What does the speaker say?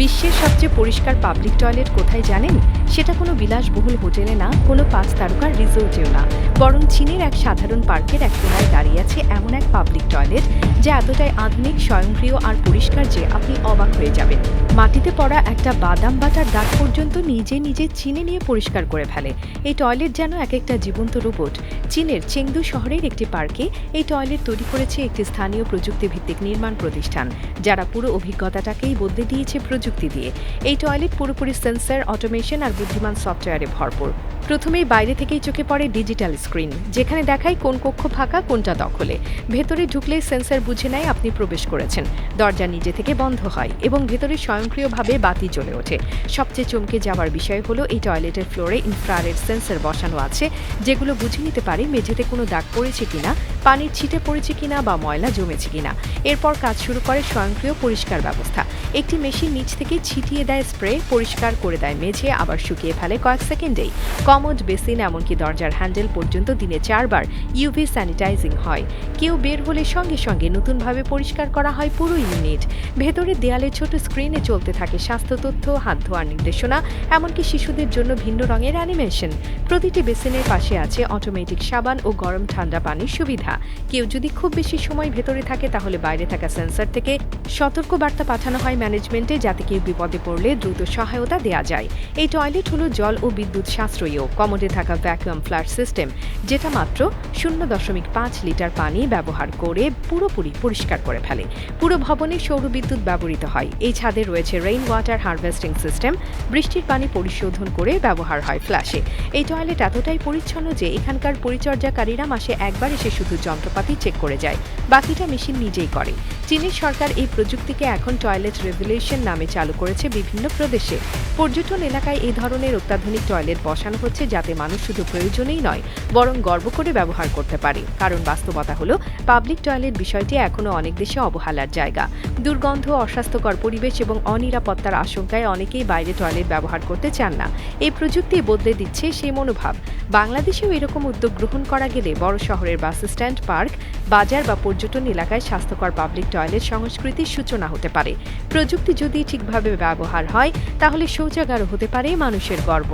বিশ্বের সবচেয়ে পরিষ্কার পাবলিক টয়লেট কোথায় জানেন? সেটা কোনো বিলাসবহুল হোটেলে না, কোনো ৫ তারকার রিসোর্টেও না, বরং চীনের এক সাধারণ পার্কের এক কোণায় দাঁড়িয়ে আছে এমন এক পাবলিক টয়লেট যা এতটাই আধুনিক, স্বয়ংক্রিয় আর পরিষ্কার যে আপনি অবাক হয়ে যাবেন। মাটিতে পড়া একটা বাদাম বাটার দাগ পর্যন্ত নিজে নিজে চিনে নিয়ে পরিষ্কার করে ফেলে। এই টয়লেট যেন এক একটা জীবন্ত রোবট। চীনের চেংদু শহরের একটি পার্কে এই টয়লেট তৈরি করেছে একটি স্থানীয় প্রযুক্তিভিত্তিক নির্মাণ প্রতিষ্ঠান, যারা পুরো অভিজ্ঞতাটাকেই বদলে দিয়েছে প্রযুক্তি দিয়ে। এই টয়লেট পুরোপুরি সেন্সর, অটোমেশন আর বুদ্ধিমান সফটওয়্যারে ভরপুর। প্রথমেই বাইরে থেকেই চোখে পড়ে ডিজিটাল স্ক্রিন, যেখানে দেখায় কোন কক্ষ ফাঁকা, কোনটা দখলে। ভেতরে ঢুকলেই সেন্সর বুঝে নেয় আপনি প্রবেশ করেছেন। দরজা নিজে থেকে বন্ধ হয় এবং ভেতরে স্বয়ংক্রিয়ভাবে বাতি জ্বলে ওঠে। সবচেয়ে চমকে যাওয়ার বিষয় হলো এই টয়লেটের ফ্লোরে ইনফ্রারেড সেন্সর বসানো আছে, যেগুলো বুঝে নিতে পারে মেঝেতে কোনো দাগ পড়েছে কিনা, পানির ছিটে পড়েছে কিনা বা ময়লা জমেছে কিনা। এরপর কাজ শুরু করে স্বয়ংক্রিয় পরিষ্কার ব্যবস্থা। একটি মেশিন নিচ থেকে ছিটিয়ে দেয় স্প্রে, পরিষ্কার করে দেয় মেঝে, আবার শুকিয়ে ফেলে কয়েক সেকেন্ডেই। কমোড, বেসিন, এমনকি দরজার হ্যান্ডেল পর্যন্ত দিনে ৪ বার ইউভি স্যানিটাইজিং হয়। কেউ বের হলে সঙ্গে সঙ্গে নতুনভাবে পরিষ্কার করা হয় পুরো ইউনিট। ভেতরে দেয়ালে ছোট স্ক্রিনে চলতে থাকে স্বাস্থ্য তথ্য, হাত ধোয়ার নির্দেশনা, এমনকি শিশুদের জন্য ভিন্ন রঙের অ্যানিমেশন। প্রতিটি বেসিনের পাশে আছে অটোমেটিক সাবান ও গরম ঠান্ডা পানির সুবিধা। কেউ যদি খুব বেশি সময় ভেতরে থাকে তাহলে বাইরে থাকা সেন্সর থেকে সতর্ক বার্তা পাঠানো হয় ম্যানেজমেন্টে, যাতে কেউ বিপদে পড়লে দ্রুত সহায়তা দেওয়া যায়। এই টয়লেট হলো জল ও বিদ্যুৎ সাশ্রয়ীও। কমোডে থাকা ভ্যাকুয়াম ফ্লাশ সিস্টেম, যেটা মাত্র ০.৫ লিটার পানি ব্যবহার করে পুরোপুরি পরিষ্কার করে ফেলে। পুরো ভবনে সৌরবিদ্যুৎ ব্যবহৃত হয়। এই ছাদে রয়েছে রেইন ওয়াটার হারভেস্টিং সিস্টেম, বৃষ্টির পানি পরিশোধন করে ব্যবহার হয় ফ্ল্যাশে। এই টয়লেট এতটাই পরিচ্ছন্ন যে এখানকার পরিচর্যাকারীরা মাসে একবার এসে শুধু যন্ত্রপাতি চেক করে যায়, বাকিটা মেশিন নিজেই করে। চীনের সরকার এই প্রযুক্তিকে এখন টয়লেট রেভলিউশন নামে চালু করেছে বিভিন্ন প্রদেশে। পর্যটন এলাকায় এই ধরনের অত্যাধুনিক টয়লেট বসানো হচ্ছে, যাতে মানুষ শুধু প্রয়োজনেই নয়, বরং গর্ব করে ব্যবহার করতে পারে। কারণ বাস্তবতা হলো, পাবলিক টয়লেট বিষয়টি এখনও অনেক দেশে অবহেলার জায়গা। দুর্গন্ধ, অস্বাস্থ্যকর পরিবেশ এবং অনিরাপত্তার আশঙ্কায় অনেকেই বাইরে টয়লেট ব্যবহার করতে চান না। এই প্রযুক্তি বদলে দিচ্ছে সেই মনোভাব। বাংলাদেশেও এরকম উদ্যোগ গ্রহণ করা গেলে বড় শহরের বাস স্ট্যান্ড, পার্ক, বাজার বা পর্যটন এলাকায় স্বাস্থ্যকর পাবলিক টয়লেট সংস্কৃতির সূচনা হতে পারে। প্রযুক্তি যদি ঠিকভাবে ব্যবহার হয়, তাহলে শৌচাগারও হতে পারে মানুষের গর্ব।